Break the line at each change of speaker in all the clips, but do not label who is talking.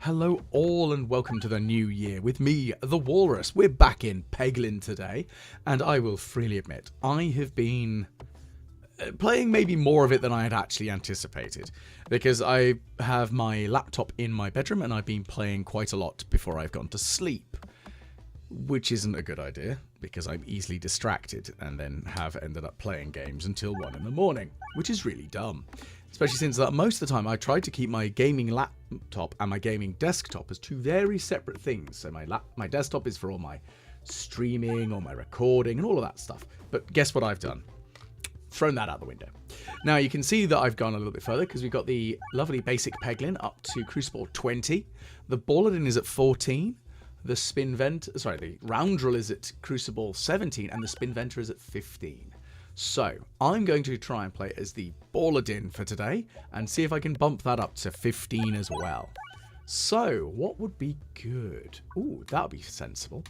Hello all and welcome to the new year with me, the Walrus. We're back in Peglin today, and I will freely admit, I have been playing maybe more of it than I had actually anticipated, because I have my laptop in my bedroom and I've been playing quite a lot before I've gone to sleep, which isn't a good idea, because I'm easily distracted and then have ended up playing games until 1 in the morning, which is really dumb. Especially since most of the time I try to keep my gaming laptop and my gaming desktop as two very separate things. So my desktop is for all my streaming, all my recording, and all of that stuff. But guess what I've done? Thrown that out the window. Now you can see that I've gone a little bit further because we've got the lovely basic Peglin up to Crucible 20. The Balladin is at 14. The the Roundrel is at Crucible 17, and the Spinventer is at 15. So, I'm going to try and play as the Balladin for today, and see if I can bump that up to 15 as well. So, what would be good? Ooh, that would be sensible.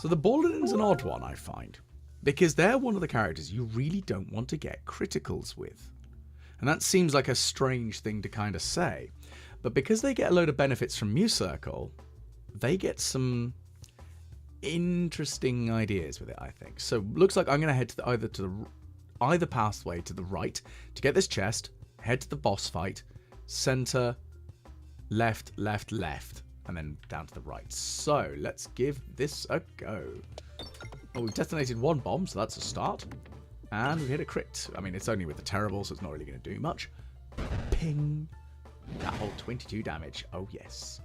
So the Balladin's an odd one, I find, because they're one of the characters you really don't want to get criticals with. And that seems like a strange thing to kind of say, but because they get a load of benefits from Mew Circle, they get some interesting ideas with it, I think. So, looks like I'm going to head to either pathway to the right to get this chest, head to the boss fight, center, left, left, left, and then down to the right. So let's give this a go. Oh, we've detonated one bomb, so that's a start. And we hit a crit. I mean, it's only with the terrible, so it's not really going to do much. Ping. That whole 22 damage. Oh, yes.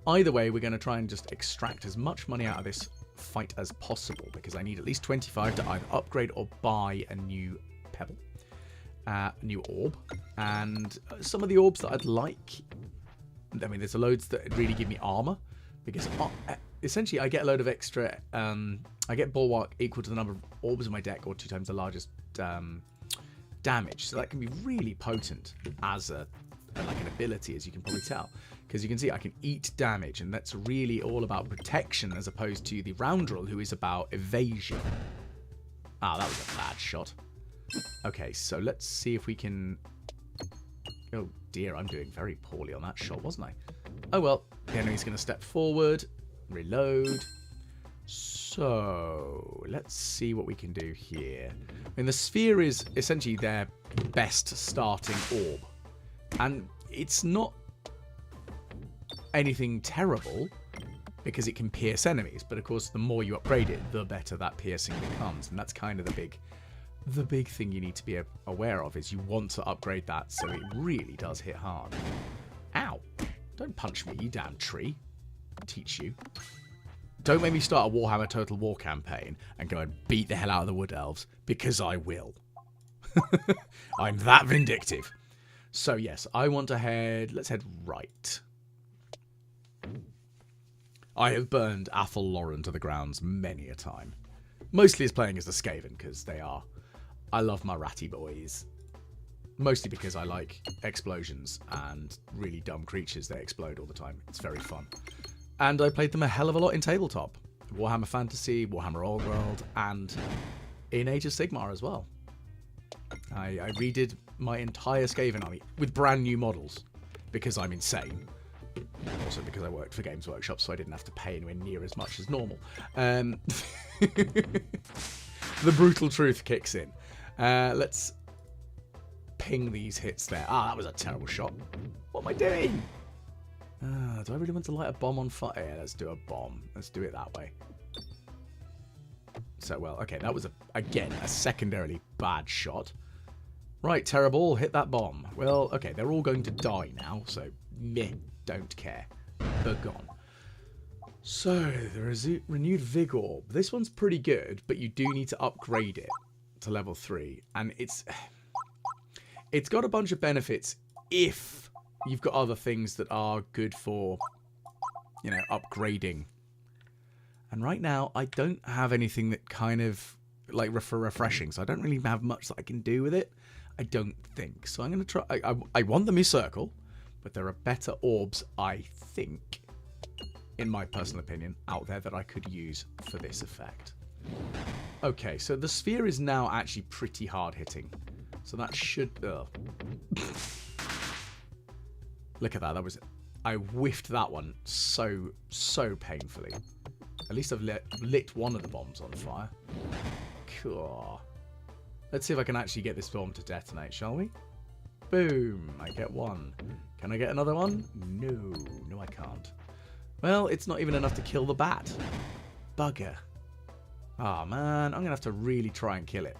Either way, we're going to try and just extract as much money out of this fight as possible, because I need at least 25 to either upgrade or buy a new pebble, a new orb, and some of the orbs that I'd like. I mean, there's loads that really give me armor, because essentially I get a load of extra. I get bulwark equal to the number of orbs in my deck, or 2 times the largest damage. So that can be really potent as like an ability, as you can probably tell. Because you can see I can eat damage, and that's really all about protection as opposed to the Roundrel, who is about evasion. Ah, that was a bad shot. Okay, so let's see if we can... Oh dear, I'm doing very poorly on that shot, wasn't I? Oh well, the enemy's going to step forward, reload. So, let's see what we can do here. I mean, the sphere is essentially their best starting orb. And it's not anything terrible, because it can pierce enemies, but of course the more you upgrade it, the better that piercing becomes, and that's kind of the big thing you need to be aware of, is you want to upgrade that so it really does hit hard. Ow! Don't punch me, you damn tree. I'll teach you. Don't make me start a Warhammer Total War campaign and go and beat the hell out of the Wood Elves, because I will. I'm that vindictive. So yes, I want to let's head right. I have burned Athel Lauren to the grounds many a time. Mostly as playing as the Skaven, because I love my ratty boys. Mostly because I like explosions and really dumb creatures that explode all the time. It's very fun. And I played them a hell of a lot in tabletop. Warhammer Fantasy, Warhammer Old World, and in Age of Sigmar as well. I redid my entire Skaven army with brand new models, because I'm insane. Also because I worked for Games Workshop, so I didn't have to pay anywhere near as much as normal. The brutal truth kicks in. Let's ping these hits there. Ah, that was a terrible shot. What am I doing? Do I really want to light a bomb on fire? Yeah, let's do a bomb. Let's do it that way. So, well, okay, that was, again, a secondarily bad shot. Right, terrible, hit that bomb. Well, okay, they're all going to die now, so meh, don't care. They're gone. So, the renewed Vig Orb. This one's pretty good, but you do need to upgrade it to level 3. And it's got a bunch of benefits if you've got other things that are good for, you know, upgrading. And right now, I don't have anything that kind of, like, for refreshing, so I don't really have much that I can do with it. I don't think. So I'm going to try... I want the Mew Circle, but there are better orbs, I think, in my personal opinion, out there that I could use for this effect. Okay, so the sphere is now actually pretty hard hitting. So that should... Look at that. That was I whiffed that one so painfully. At least I've lit one of the bombs on fire. Cool. Let's see if I can actually get this bomb to detonate, shall we? Boom. I get one. Can I get another one? No. No, I can't. Well, it's not even enough to kill the bat. Bugger. Ah, man. I'm going to have to really try and kill it.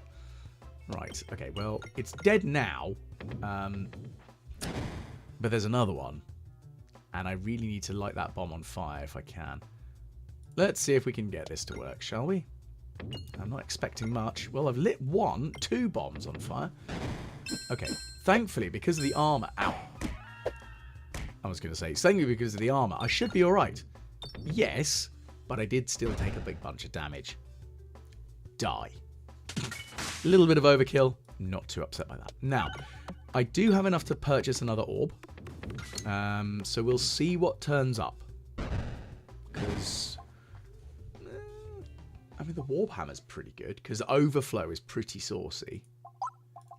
Right. Okay, well, it's dead now. But there's another one. And I really need to light that bomb on fire if I can. Let's see if we can get this to work, shall we? I'm not expecting much. Well, I've lit two bombs on fire. Okay. Thankfully, because of the armor... Ow. I was going to say, thankfully because of the armor, I should be alright. Yes, but I did still take a big bunch of damage. Die. A little bit of overkill. Not too upset by that. Now, I do have enough to purchase another orb. So we'll see what turns up. Because... I mean, the warp hammer's pretty good. Because overflow is pretty saucy.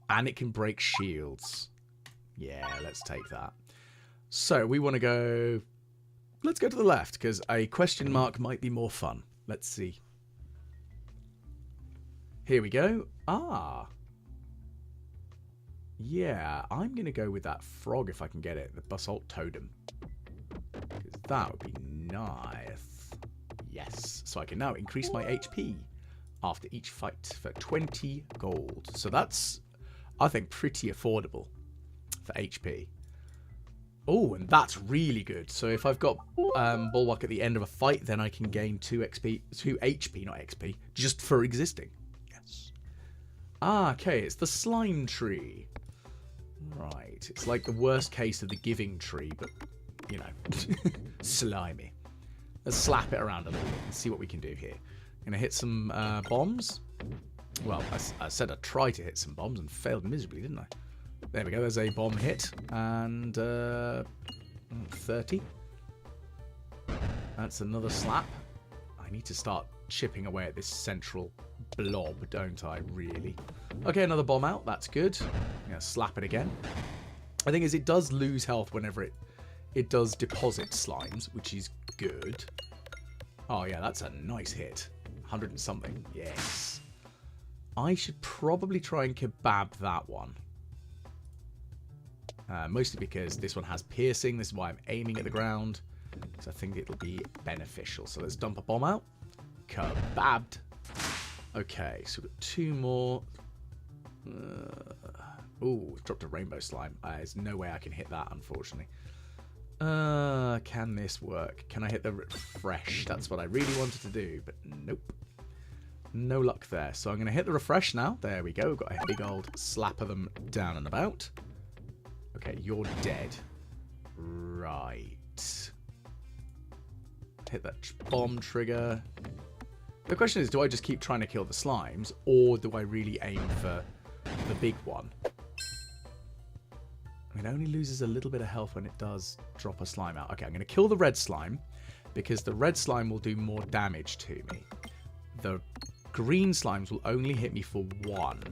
And it can break shields. Yeah, let's take that. So, we want to go... Let's go to the left, because a question mark might be more fun. Let's see. Here we go. Ah. Yeah, I'm going to go with that frog if I can get it. The basalt totem. Because that would be nice. Yes. So I can now increase my HP after each fight for 20 gold. So that's, I think, pretty affordable for HP. Oh, and that's really good. So if I've got Bulwark at the end of a fight, then I can gain 2 HP, not XP, just for existing. Yes. Ah, okay, it's the slime tree. Right, it's like the worst case of the giving tree, but, you know, slimy. Let's slap it around a little bit and see what we can do here. Gonna hit some bombs. Well, I said I'd try to hit some bombs and failed miserably, didn't I? There we go, there's a bomb hit, and 30. That's another slap. I need to start chipping away at this central blob, don't I, really? Okay, another bomb out, that's good. I'm going to slap it again. The thing is, it does lose health whenever it does deposit slimes, which is good. Oh yeah, that's a nice hit. 100 and something, yes. I should probably try and kebab that one. Mostly because this one has piercing. This is why I'm aiming at the ground. Because I think it'll be beneficial. So let's dump a bomb out. Kebabbed. Okay, so we've got 2 more. Ooh, dropped a rainbow slime. There's no way I can hit that, unfortunately. Can this work? Can I hit the refresh? That's what I really wanted to do, but nope. No luck there. So I'm going to hit the refresh now. There we go. We've got a big old slap of them down and about. Okay, you're dead. Right. Hit that bomb trigger. The question is, do I just keep trying to kill the slimes, or do I really aim for the big one? It only loses a little bit of health when it does drop a slime out. Okay, I'm going to kill the red slime, because the red slime will do more damage to me. The green slimes will only hit me for 1.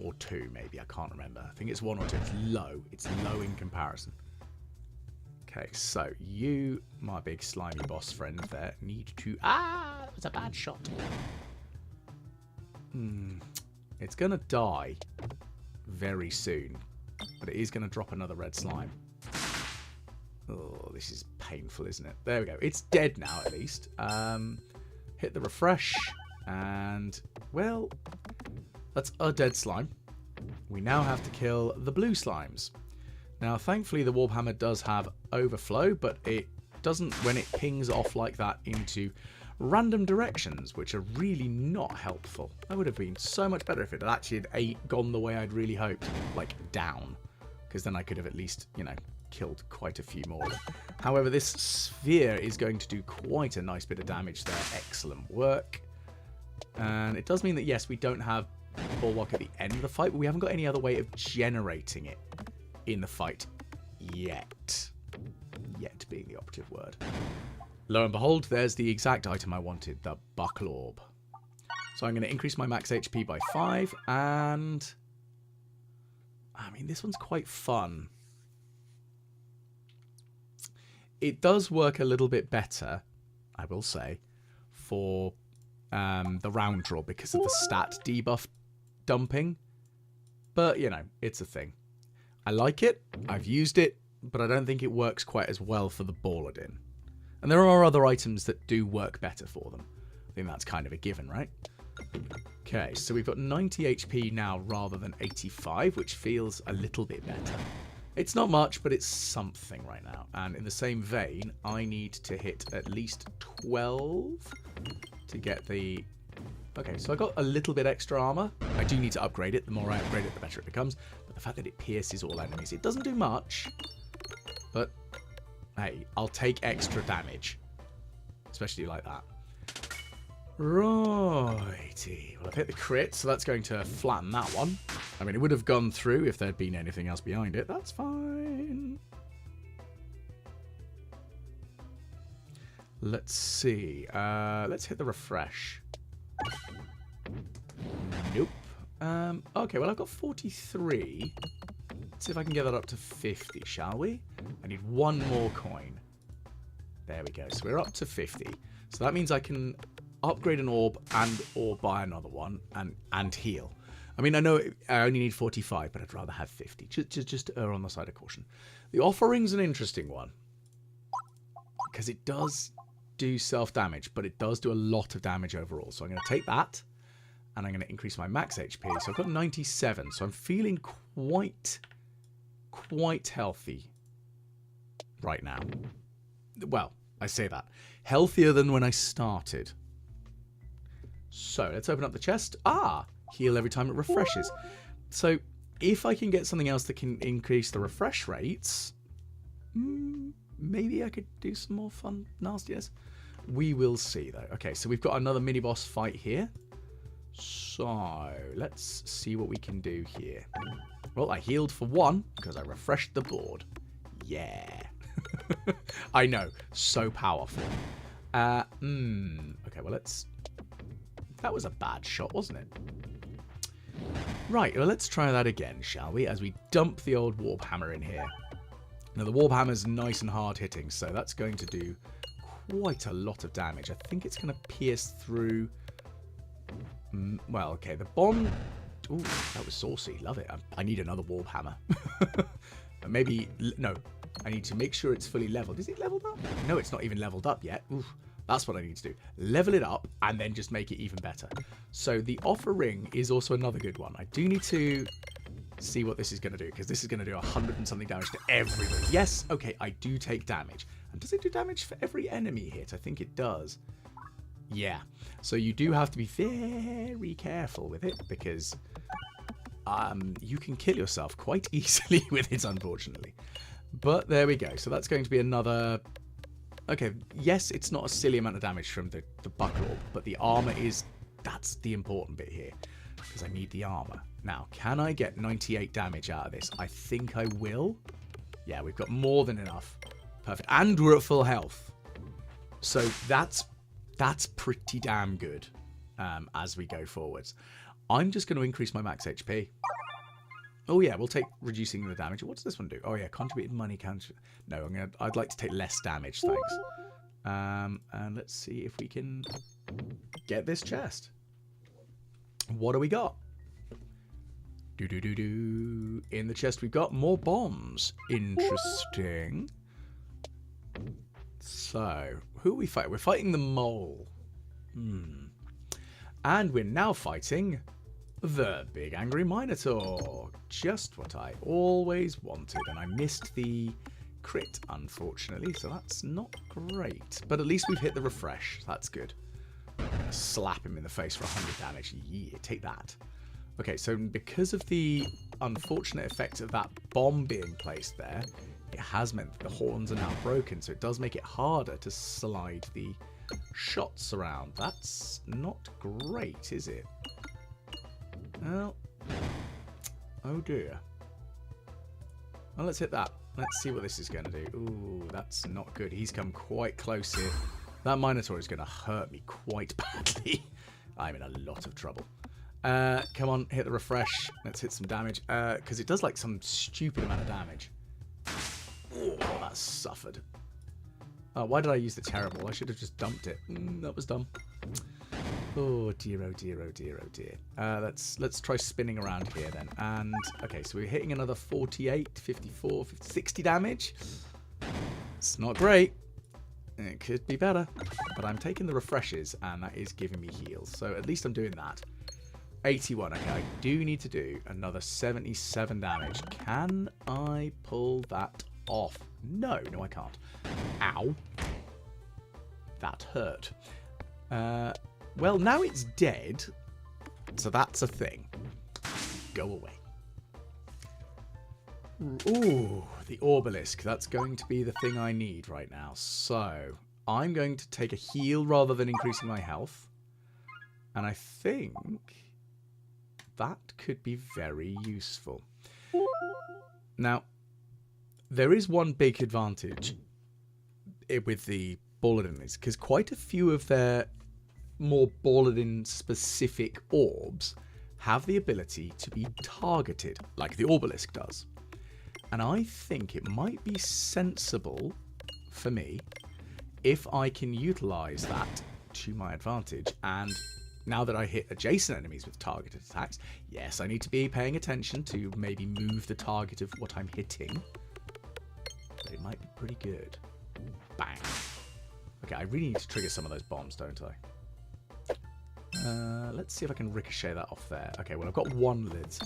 Or 2, maybe. I can't remember. I think it's 1 or 2. It's low. It's low in comparison. Okay, so you, my big slimy boss friend there, need to... Ah! That was a bad shot. It's going to die very soon. But it is going to drop another red slime. Oh, this is painful, isn't it? There we go. It's dead now, at least. Hit the refresh. And, well... That's a dead slime. We now have to kill the blue slimes. Now, thankfully, the Warhammer does have overflow, but it doesn't when it pings off like that into random directions, which are really not helpful. That would have been so much better if it had actually gone the way I'd really hoped, like down, because then I could have at least, you know, killed quite a few more. However, this sphere is going to do quite a nice bit of damage there. Excellent work. And it does mean that, yes, we don't have Bulwark at the end of the fight, but we haven't got any other way of generating it in the fight yet. Yet being the operative word. Lo and behold, there's the exact item I wanted, the Buckle Orb. So I'm going to increase my max HP by 5, and... I mean, this one's quite fun. it does work a little bit better, I will say, for the round draw because of the stat debuff dumping. But, you know, it's a thing. I like it. I've used it. But I don't think it works quite as well for the Balladin. And there are other items that do work better for them. I think that's kind of a given, right? Okay, so we've got 90 HP now rather than 85, which feels a little bit better. It's not much, but it's something right now. And in the same vein, I need to hit at least 12 to get the... Okay, so I got a little bit extra armor. I do need to upgrade it. The more I upgrade it, the better it becomes. But the fact that it pierces all enemies, it doesn't do much. But, hey, I'll take extra damage. Especially like that. Righty. Well, I've hit the crit, so that's going to flatten that one. I mean, it would have gone through if there'd been anything else behind it. That's fine. Let's see. Let's hit the refresh. Nope. Okay, well, I've got 43. Let's see if I can get that up to 50, shall we? I need one more coin. There we go. So we're up to 50. So that means I can upgrade an orb and or buy another one and heal. I mean, I know I only need 45, but I'd rather have 50. Just to err on the side of caution. The offering's an interesting one. Because it does do self-damage, but it does do a lot of damage overall. So I'm going to take that, and I'm going to increase my max HP. So I've got 97, so I'm feeling quite healthy right now. Well, I say that. Healthier than when I started. So, let's open up the chest. Ah! Heal every time it refreshes. So, if I can get something else that can increase the refresh rates, maybe I could do some more fun nastiness. We will see, though. Okay, so we've got another mini-boss fight here. So, let's see what we can do here. Well, I healed for one, because I refreshed the board. Yeah. I know. So powerful. Okay, well, let's... That was a bad shot, wasn't it? Right, well, let's try that again, shall we? As we dump the old warp hammer in here. Now, the warp hammer's nice and hard-hitting, so that's going to do quite a lot of damage. I think it's going to pierce through... Well, okay, the bomb... Ooh, that was saucy. Love it. I need another warp hammer. Maybe... No, I need to make sure it's fully leveled. Is it leveled up? No, it's not even leveled up yet. Ooh. That's what I need to do. Level it up and then just make it even better. So the offer ring is also another good one. I do need to see what this is going to do because this is going to do 100 and something damage to everybody. Yes, okay, I do take damage. And does it do damage for every enemy hit? I think it does. Yeah. So you do have to be very careful with it because you can kill yourself quite easily with it, unfortunately. But there we go. So that's going to be another... Okay, yes, it's not a silly amount of damage from the buckle orb, but the armor is... That's the important bit here, because I need the armor. Now, can I get 98 damage out of this? I think I will. Yeah, we've got more than enough. Perfect. And we're at full health. So that's pretty damn good as we go forwards. I'm just going to increase my max HP. Oh yeah, we'll take reducing the damage. What does this one do? Oh yeah, contributed money counter. No, I'd like to take less damage, thanks. And let's see if we can get this chest. What do we got? In the chest we've got more bombs. Interesting. So, who are we fighting? We're fighting the mole. And we're now fighting the big angry Minotaur. Just what I always wanted. And I missed the crit, unfortunately. So that's not great. But at least we've hit the refresh. That's good. I'm going to slap him in the face for 100 damage. Yeah, take that. Okay, so because of the unfortunate effect of that bomb being placed there, it has meant that the horns are now broken. So it does make it harder to slide the shots around. That's not great, is it? Well, oh dear. Well, let's hit that. Let's see what this is going to do. Ooh, that's not good. He's come quite close here. That Minotaur is going to hurt me quite badly. I'm in a lot of trouble. Come on, hit the refresh. Let's hit some damage. Because it does like some stupid amount of damage. Oh, that suffered. Oh, why did I use the terrible? I should have just dumped it. That was dumb. Oh dear, oh dear, oh dear, oh dear. Let's try spinning around here then. And okay, so we're hitting another 48, 54, 50, 60 damage. It's not great. It could be better. But I'm taking the refreshes, and that is giving me heals. So at least I'm doing that. 81. Okay, I do need to do another 77 damage. Can I pull that off? No, I can't. Ow. That hurt. Well, now it's dead, so that's a thing. Go away. Ooh, the obelisk. That's going to be the thing I need right now. So, I'm going to take a heal rather than increasing my health. And I think that could be very useful. Now, there is one big advantage with the Balladin, because quite a few of their more Balladin specific orbs have the ability to be targeted, like the obelisk does. And I think it might be sensible for me if I can utilize that to my advantage. And now that I hit adjacent enemies with targeted attacks, yes, I need to be paying attention to maybe move the target of what I'm hitting. But it might be pretty good. Bang. Okay, I really need to trigger some of those bombs, don't I? Let's see if I can ricochet that off there. Okay, well, I've got one lit.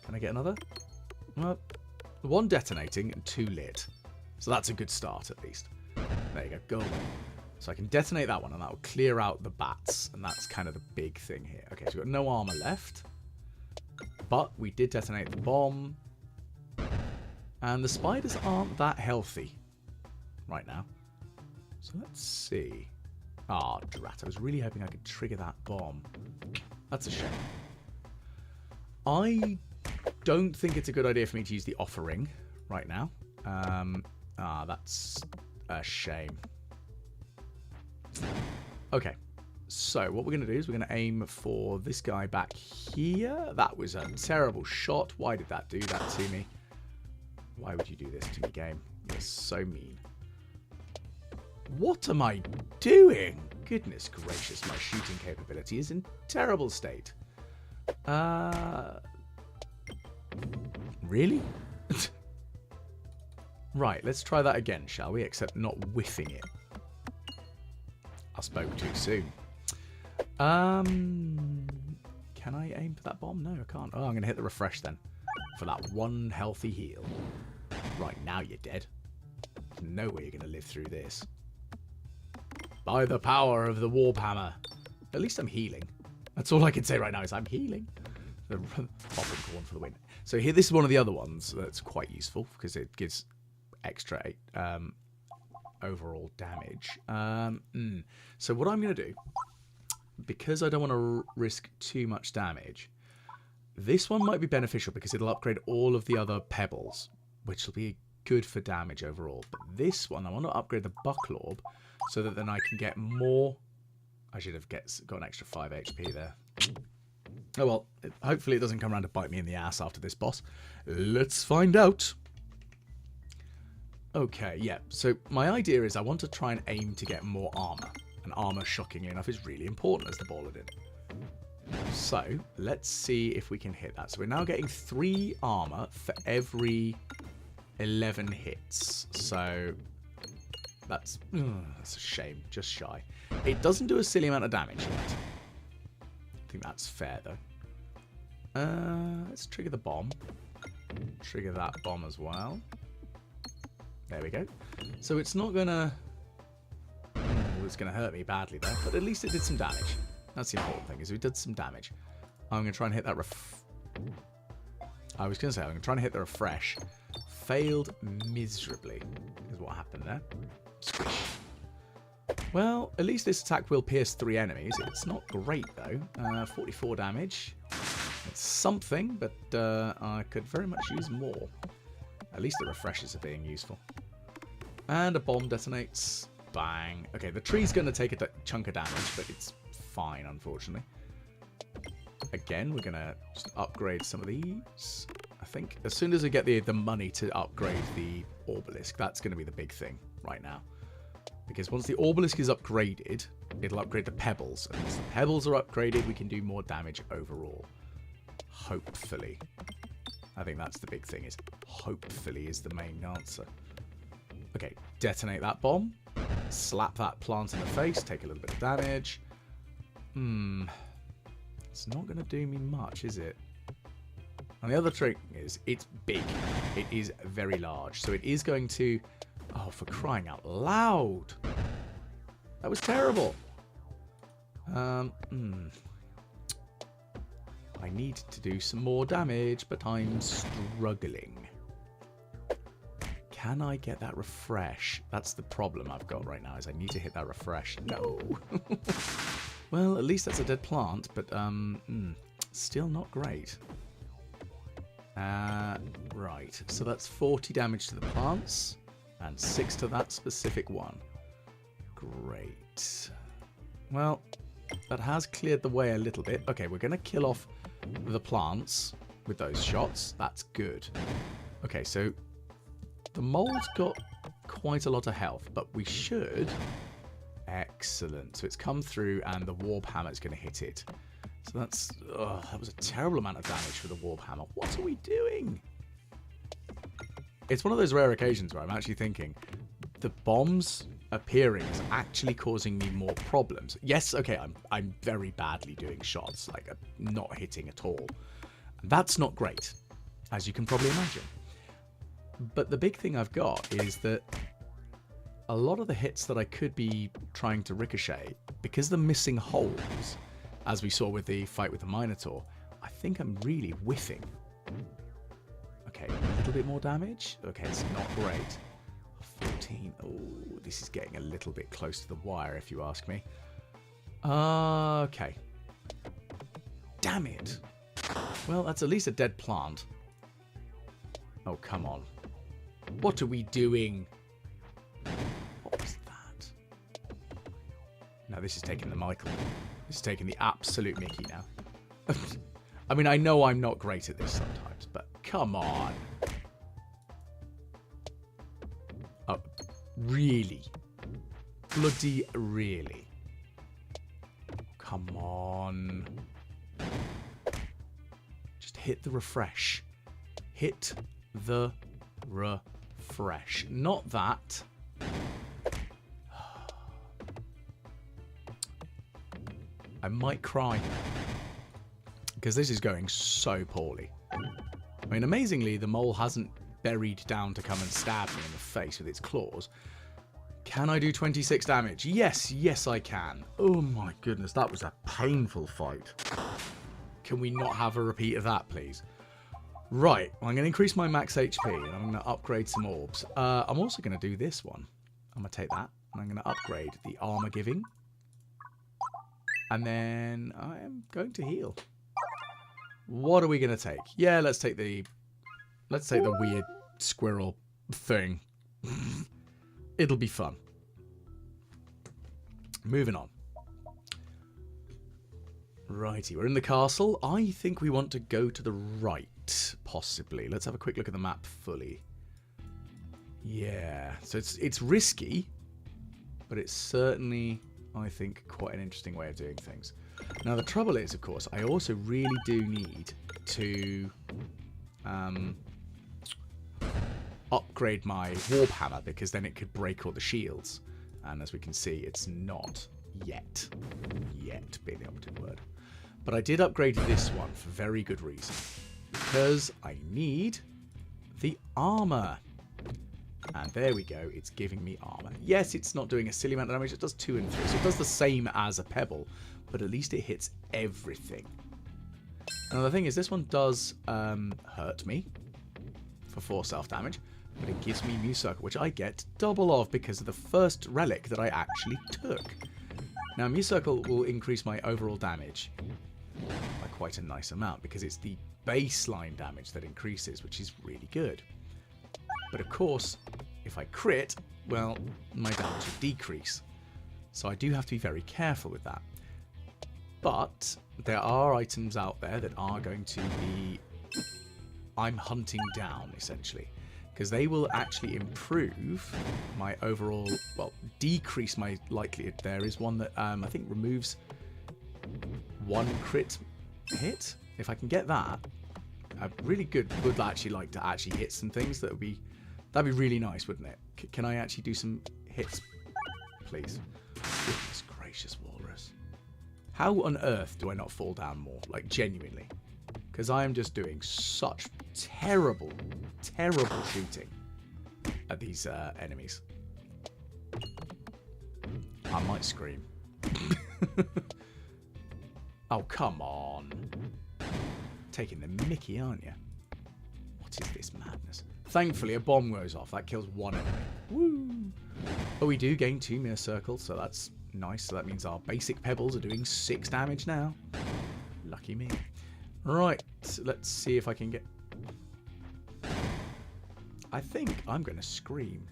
Can I get another? Well, one detonating and two lit. So that's a good start, at least. There you go. Go away. So I can detonate that one, and that will clear out the bats. And that's kind of the big thing here. Okay, so we've got no armor left. But we did detonate the bomb. And the spiders aren't that healthy right now. So let's see. Ah, drat. I was really hoping I could trigger that bomb. That's a shame. I don't think it's a good idea for me to use the offering right now. That's a shame. Okay. So what we're going to do is we're going to aim for this guy back here. That was a terrible shot. Why did that do that to me? Why would you do this to me, game? You're so mean. What am I doing? Goodness gracious, my shooting capability is in terrible state. Really? Right, let's try that again, shall we? Except not whiffing it. I spoke too soon. Can I aim for that bomb? No, I can't. Oh, I'm going to hit the refresh then. For that one healthy heal. Right, now you're dead. There's no way you're going to live through this. By the power of the Warhammer. At least I'm healing. That's all I can say right now is I'm healing. The hopping corn for the win. So here, this is one of the other ones that's quite useful because it gives extra overall damage. So what I'm going to do, because I don't want to risk too much damage, this one might be beneficial because it'll upgrade all of the other pebbles, which will be good for damage overall. But this one, I want to upgrade the buckle orb so that then I can get more. I should have got an extra 5 HP there. Oh well, hopefully it doesn't come around to bite me in the ass after this boss. Let's find out. Okay, yeah, so my idea is I want to try and aim to get more armor. And armor, shockingly enough, is really important as the Balladin. So, let's see if we can hit that. So we're now getting 3 armor for every 11 hits. So, that's a shame, just shy. It doesn't do a silly amount of damage yet. I think that's fair, though. Let's trigger the bomb. Trigger that bomb as well. There we go. So it's not gonna... it's gonna hurt me badly there, but at least it did some damage. That's the important thing, is we did some damage. I'm gonna try and hit that I was gonna say, I'm gonna try and hit the refresh. Failed miserably, is what happened there. Squish. Well, at least this attack will pierce 3 enemies. It's not great, though. 44 damage. It's something, but I could very much use more. At least the refreshes are being useful. And a bomb detonates. Bang. Okay, the tree's going to take a chunk of damage, but it's fine, unfortunately. Again, we're going to just upgrade some of these. I think as soon as I get the money to upgrade the obelisk, that's going to be the big thing right now. Because once the Obelisk is upgraded, it'll upgrade the pebbles. And once the pebbles are upgraded, we can do more damage overall. Hopefully. I think that's the big thing, is hopefully is the main answer. Okay, detonate that bomb. Slap that plant in the face, take a little bit of damage. It's not going to do me much, is it? And the other trick is, it's big. It is very large. So it is going to... Oh, for crying out loud! That was terrible. I need to do some more damage, but I'm struggling. Can I get that refresh? That's the problem I've got right now, is I need to hit that refresh. No! Well, at least that's a dead plant, but still not great. Right, so that's 40 damage to the plants, and 6 to that specific one. Great. Well, that has cleared the way a little bit. Okay, we're going to kill off the plants with those shots. That's good. Okay, so the mole's got quite a lot of health, but we should... Excellent. So it's come through and the warp hammer is going to hit it. So that's... that was a terrible amount of damage for the warp hammer. What are we doing? It's one of those rare occasions where I'm actually thinking the bombs appearing is actually causing me more problems. Yes, okay, I'm very badly doing shots, like not hitting at all. That's not great, as you can probably imagine. But the big thing I've got is that a lot of the hits that I could be trying to ricochet, because the missing holes, as we saw with the fight with the Minotaur, I think I'm really whiffing. Okay, a little bit more damage. Okay, it's not great. 14. Oh, this is getting a little bit close to the wire, if you ask me. Okay. Damn it. Well, that's at least a dead plant. Oh, come on. What are we doing? What was that? No, this is taking the Michael. This is taking the absolute mickey now. I mean, I know I'm not great at this sometimes, but come on. Oh, really? Bloody really? Come on. Just hit the refresh. Hit the refresh. Not that. I might cry. Because this is going so poorly. I mean, amazingly, the mole hasn't buried down to come and stab me in the face with its claws. Can I do 26 damage? Yes, yes I can. Oh my goodness, that was a painful fight. Can we not have a repeat of that, please? Right, well, I'm going to increase my max HP, and I'm going to upgrade some orbs. I'm also going to do this one. I'm going to take that, and I'm going to upgrade the armor giving. And then I am going to heal. What are we going to take? Yeah, let's take the weird squirrel thing. It'll be fun. Moving on. Righty, we're in the castle. I think we want to go to the right, possibly. Let's have a quick look at the map fully. Yeah, so it's risky, but it's certainly, I think, quite an interesting way of doing things. Now, the trouble is, of course, I also really do need to upgrade my warp hammer, because then it could break all the shields. And as we can see, it's not yet being the operative word. But I did upgrade this one for very good reason. Because I need the armor. And there we go, it's giving me armor. Yes, it's not doing a silly amount of damage, it does 2 and 3. So it does the same as a pebble, but at least it hits everything. Now the thing is, this one does hurt me for 4 self-damage, but it gives me Muse Circle, which I get double of because of the first relic that I actually took. Now Muse Circle will increase my overall damage by quite a nice amount, because it's the baseline damage that increases, which is really good. But of course, if I crit, well, my damage will decrease. So I do have to be very careful with that. But there are items out there that are going to be... I'm hunting down, essentially. because they will actually improve my overall, well, decrease my likelihood. There is one that I think removes 1 crit hit. If I can get that, really good. Would actually like to actually hit some things. That'd be really nice, wouldn't it? Can I actually do some hits, please? Goodness gracious, Walrus. How on earth do I not fall down more? Like, genuinely. Because I am just doing such terrible, terrible shooting at these enemies. I might scream. Oh, come on. Taking the mickey, aren't you? What is this madness? Thankfully, a bomb goes off. That kills 1 enemy. Woo! But we do gain 2 mere circles, so that's nice. So that means our basic pebbles are doing 6 damage now. Lucky me. Right, let's see if I can get... I think I'm going to scream.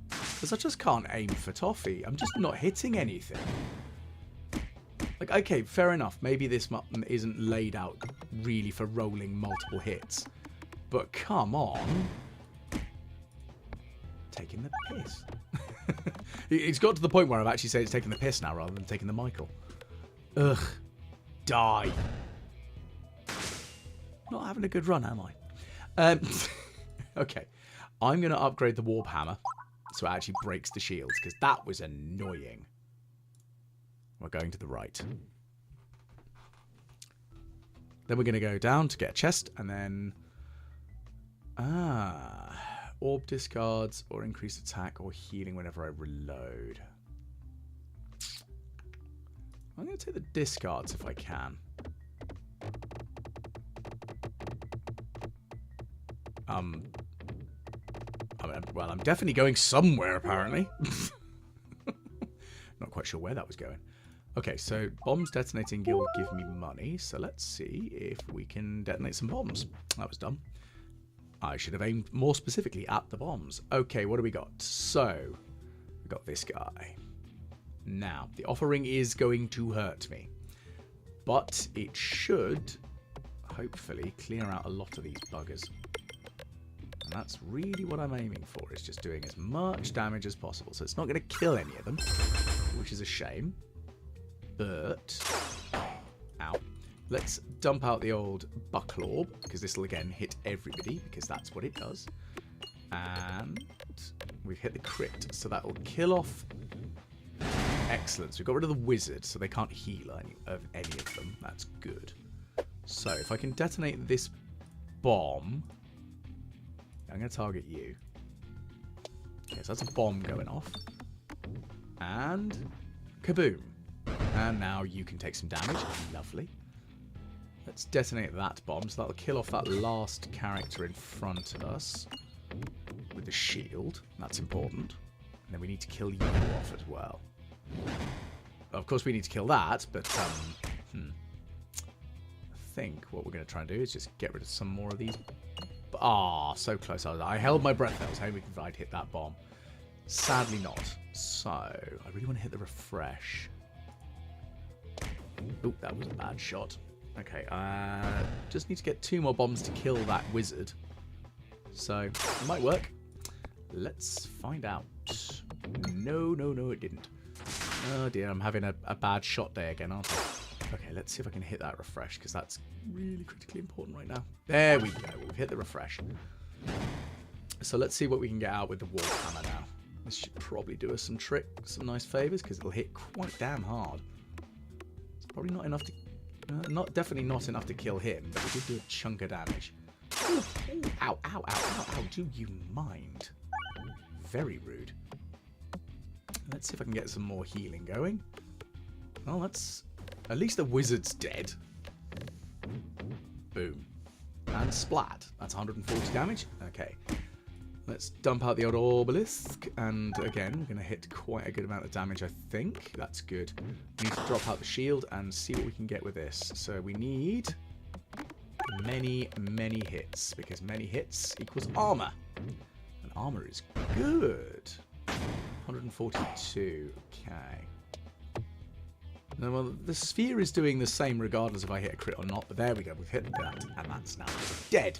Because I just can't aim for toffee. I'm just not hitting anything. Like, okay, fair enough. Maybe this isn't laid out really for rolling multiple hits. But come on. Taking the piss. It's got to the point where I've actually said it's taking the piss now rather than taking the Michael. Ugh. Die. Not having a good run, am I? Okay. I'm going to upgrade the Warp Hammer so it actually breaks the shields, because that was annoying. We're going to the right. Then we're going to go down to get a chest, and then... orb discards or increased attack or healing whenever I reload. I'm going to take the discards if I can. Well, I'm definitely going somewhere, apparently. Not quite sure where that was going. Okay, so bombs detonating guild give me money, so let's see if we can detonate some bombs. That was dumb. I should have aimed more specifically at the bombs. Okay, what do we got? So, we got this guy. Now, the offering is going to hurt me, but it should hopefully clear out a lot of these buggers. And that's really what I'm aiming for, is just doing as much damage as possible. So it's not going to kill any of them, which is a shame. But, ow. Let's dump out the old buckle orb, because this will again hit everybody, because that's what it does. And we've hit the crit, so that will kill off. Excellent. So we got rid of the wizard, so they can't heal any of them. That's good. So if I can detonate this bomb, I'm going to target you. Okay, so that's a bomb going off. And kaboom. And now you can take some damage. Lovely. Let's detonate that bomb, so that'll kill off that last character in front of us with the shield. That's important. And then we need to kill you off as well. Of course, we need to kill that, but I think what we're going to try and do is just get rid of some more of these. Ah, so close. I held my breath. I was hoping I'd hit that bomb. Sadly not. So, I really want to hit the refresh. Oh, that was a bad shot. Okay, just need to get 2 more bombs to kill that wizard. So, it might work. Let's find out. No, it didn't. Oh dear, I'm having a bad shot day again, aren't I? Okay, let's see if I can hit that refresh, because that's really critically important right now. There we go, we've hit the refresh. So let's see what we can get out with the Warp Hammer now. This should probably do us some nice favours, because it'll hit quite damn hard. It's probably not enough to... definitely not enough to kill him, but it did do a chunk of damage. Ooh, ooh, ow, ow, ow, ow, ow, do you mind? Very rude. Let's see if I can get some more healing going. Well, that's... At least the wizard's dead. Boom. And splat. That's 140 damage. Okay. Let's dump out the old obelisk. And again, we're going to hit quite a good amount of damage, I think. That's good. We need to drop out the shield and see what we can get with this. So we need many, many hits, because many hits equals armor. And armor is good. 142. Okay. Now, well, the sphere is doing the same regardless if I hit a crit or not, but there we go. We've hit that, and that's now dead.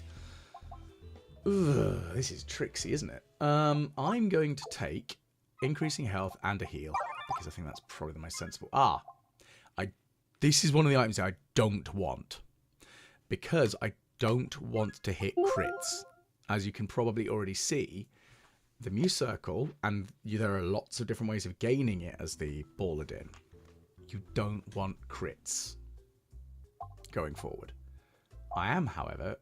Ugh, this is tricksy, isn't it? I'm going to take increasing health and a heal, because I think that's probably the most sensible. This is one of the items that I don't want, because I don't want to hit crits. As you can probably already see, the Muse Circle, and there are lots of different ways of gaining it as the Balladin. You don't want crits going forward. I am, however...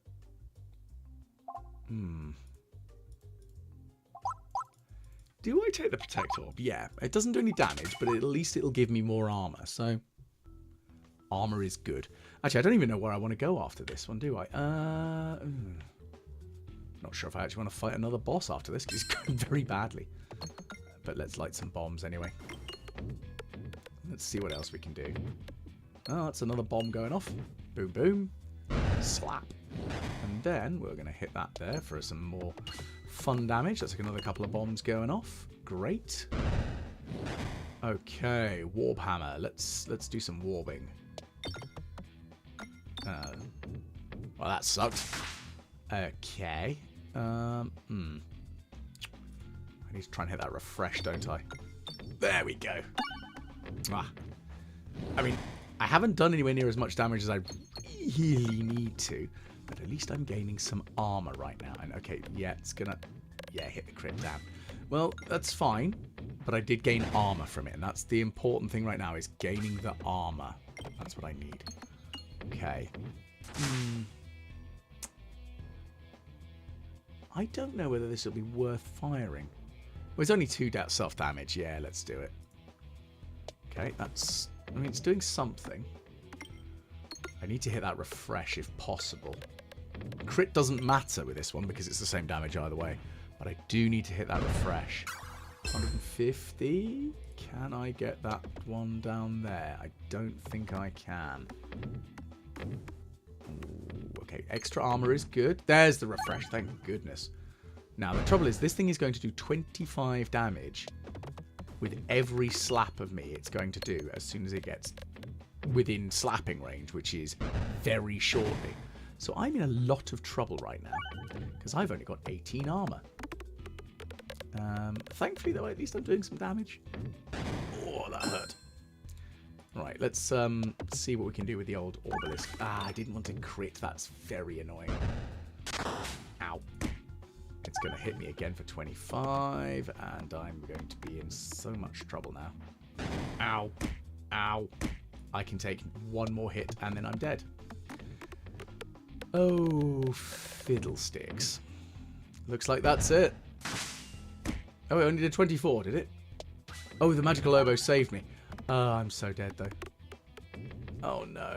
Do I take the Protect Orb? Yeah, it doesn't do any damage, but at least it'll give me more armor, so... Armor is good. Actually, I don't even know where I want to go after this one, do I? Not sure if I actually want to fight another boss after this, because it's going very badly. But let's light some bombs anyway. Let's see what else we can do. Oh, that's another bomb going off. Boom, boom. Slap. And then we're going to hit that there for some more fun damage. That's like another couple of bombs going off. Great. Okay, Warp Hammer. Let's do some warping. Well, that sucked. Okay. I need to try and hit that refresh, don't I? There we go. I mean, I haven't done anywhere near as much damage as I really need to, but at least I'm gaining some armor right now. And okay, yeah, it's gonna, hit the crit down. Well, that's fine, but I did gain armor from it, and that's the important thing right now, is gaining the armor. That's what I need. Okay. I don't know whether this will be worth firing. Well, it's only 2 self-damage. Yeah, let's do it. Okay, that's... I mean, it's doing something. I need to hit that refresh if possible. Crit doesn't matter with this one because it's the same damage either way. But I do need to hit that refresh. 150? Can I get that one down there? I don't think I can. Ooh, okay, extra armor is good. There's the refresh, thank goodness. Now, the trouble is, this thing is going to do 25 damage with every slap of me it's going to do as soon as it gets within slapping range, which is very shortly. So I'm in a lot of trouble right now, because I've only got 18 armor. Thankfully, though, at least I'm doing some damage. Oh, that hurt. Right, let's see what we can do with the old Obelisk. I didn't want to crit. That's very annoying. Ow. It's going to hit me again for 25, and I'm going to be in so much trouble now. Ow. Ow. I can take one more hit, and then I'm dead. Oh, fiddlesticks. Looks like that's it. Oh, it only did 24, did it? Oh, the magical oboe saved me. I'm so dead, though. Oh, no.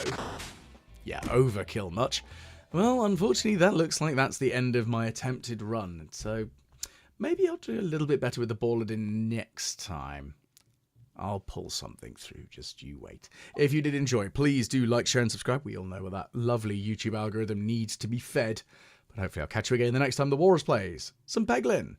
Yeah, overkill much. Well, unfortunately, that looks like that's the end of my attempted run. So maybe I'll do a little bit better with the Balladin next time. I'll pull something through. Just you wait. If you did enjoy, please do like, share, and subscribe. We all know what that lovely YouTube algorithm needs to be fed. But hopefully I'll catch you again the next time the Walrus plays some Peglin.